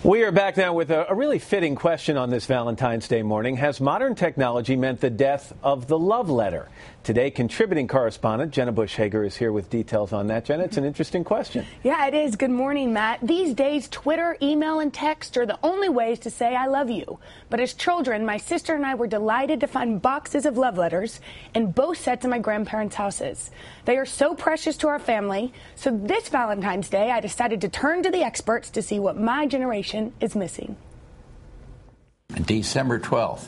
We are back now with a really fitting question on this Valentine's Day morning. Has modern technology meant the death of the love letter? Today, contributing correspondent Jenna Bush Hager is here with details on that. Jenna, it's an interesting question. Yeah, it is. Good morning, Matt. These days, Twitter, email, and text are the only ways to say I love you. But as children, my sister and I were delighted to find boxes of love letters in both sets of my grandparents' houses. They are so precious to our family. So this Valentine's Day, I decided to turn to the experts to see what my generation is missing. December 12th,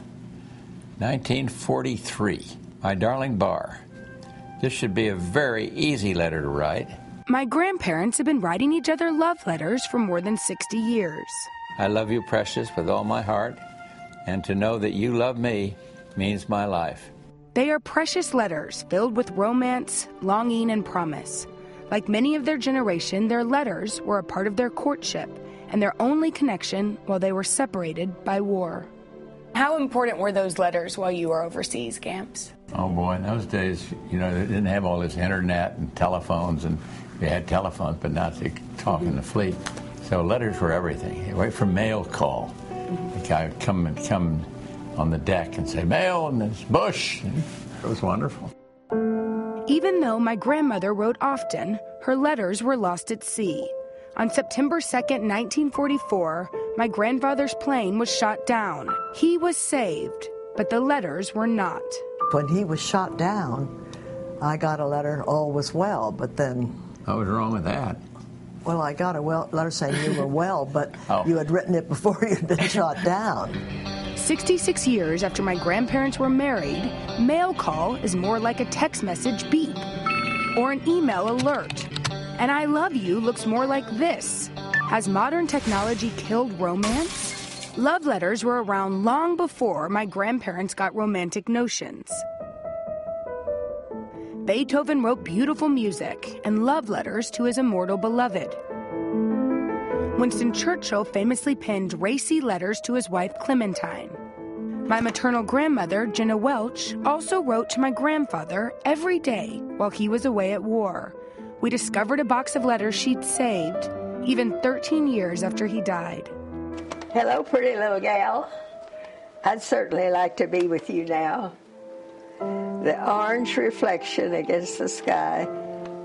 1943. My darling Bar. This should be a very easy letter to write. My grandparents have been writing each other love letters for more than 60 years. I love you, precious, with all my heart, and to know that you love me means my life. They are precious letters filled with romance, longing, and promise. Like many of their generation, their letters were a part of their courtship and their only connection while they were separated by war. How important were those letters while you were overseas, Gamps? Oh, boy, in those days, they didn't have all this internet and telephones, and they had telephones, but not to talk in the fleet. So letters were everything. Right from mail call. The guy would come on the deck and say, mail, and it's Bush. It was wonderful. Even though my grandmother wrote often, her letters were lost at sea. On September 2nd, 1944, my grandfather's plane was shot down. He was saved, but the letters were not. When he was shot down, I got a letter, all was well, but then... What was wrong with that? Well, I got a letter saying you were well, but Oh. You had written it before you'd been shot down. 66 years after my grandparents were married, mail call is more like a text message beep or an email alert. And I love you looks more like this. Has modern technology killed romance? Love letters were around long before my grandparents got romantic notions. Beethoven wrote beautiful music and love letters to his immortal beloved. Winston Churchill famously penned racy letters to his wife Clementine. My maternal grandmother, Jenna Welch, also wrote to my grandfather every day while he was away at war. We discovered a box of letters she'd saved, even 13 years after he died. Hello, pretty little gal. I'd certainly like to be with you now. The orange reflection against the sky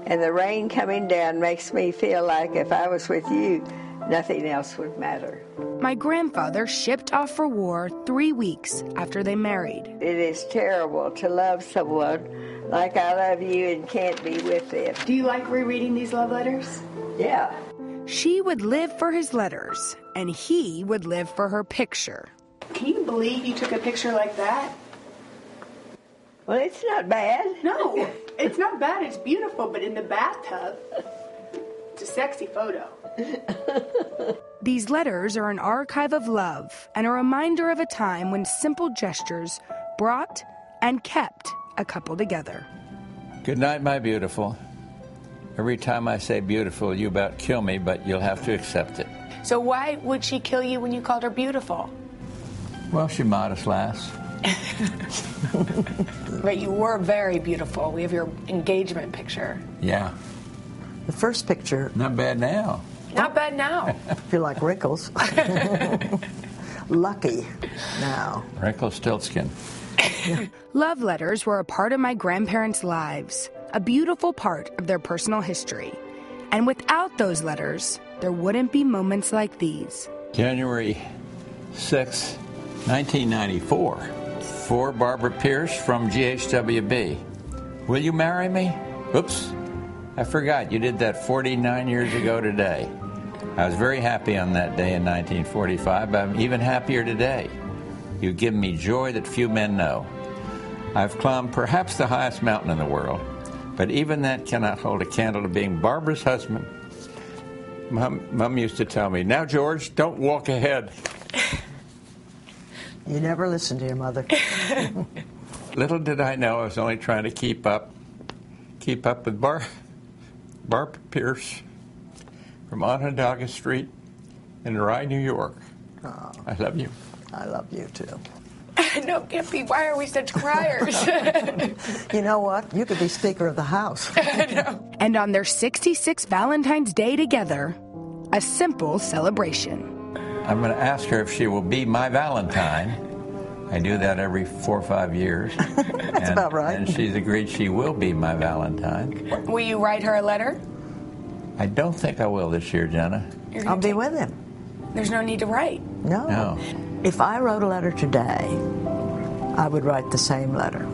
and the rain coming down makes me feel like if I was with you, nothing else would matter. My grandfather shipped off for war 3 weeks after they married. It is terrible to love someone like I love you and can't be with them. Do you like rereading these love letters? Yeah. She would live for his letters, and he would live for her picture. Can you believe you took a picture like that? Well, it's not bad. No, it's not bad. It's beautiful, but in the bathtub, it's a sexy photo. These letters are an archive of love and a reminder of a time when simple gestures brought and kept a couple together. Good night, my beautiful. Every time I say beautiful, you about kill me, but you'll have to accept it. So why would she kill you when you called her beautiful? Well, she modest lass. But you were very beautiful. We have your engagement picture. Yeah. The first picture, Not bad now. Not bad now. I feel like wrinkles. Lucky now. Wrinkle Stiltskin. Love letters were a part of my grandparents' lives, a beautiful part of their personal history. And without those letters, there wouldn't be moments like these. January 6, 1994. For Barbara Pierce from GHWB. Will you marry me? Oops. I forgot you did that 49 years ago today. I was very happy on that day in 1945, but I'm even happier today. You've given me joy that few men know. I've climbed perhaps the highest mountain in the world, but even that cannot hold a candle to being Barbara's husband. Mom used to tell me, now, George, don't walk ahead. You never listened to your mother. Little did I know I was only trying to keep up with Barbara Pierce from Onondaga Street in Rye, New York. Oh, I love you. I love you, too. No, Gimpy, why are we such criers? You know what? You could be Speaker of the House. And on their 66th Valentine's Day together, a simple celebration. I'm going to ask her if she will be my Valentine. I do that every 4 or 5 years. That's about right. And she's agreed she will be my Valentine. Will you write her a letter? I don't think I will this year, Jenna. I'll be with him. There's no need to write. No. If I wrote a letter today, I would write the same letter.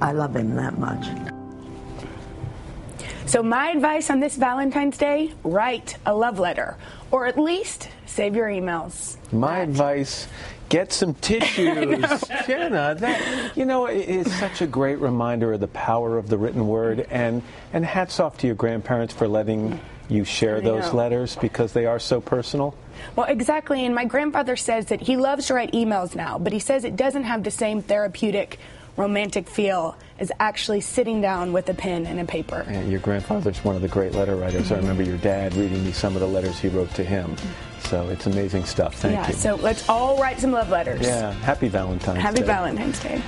I love him that much. So my advice on this Valentine's Day, write a love letter. Or at least save your emails. My advice, get some tissues. Jenna, that, is such a great reminder of the power of the written word. And hats off to your grandparents for letting you share those letters because they are so personal. Well, exactly. And my grandfather says that he loves to write emails now, but he says it doesn't have the same therapeutic, romantic feel as actually sitting down with a pen and a paper. Yeah, your grandfather's one of the great letter writers. I remember your dad reading me some of the letters he wrote to him. So it's amazing stuff. Thank you. So let's all write some love letters. Yeah. Happy Valentine's Day. Happy Valentine's Day.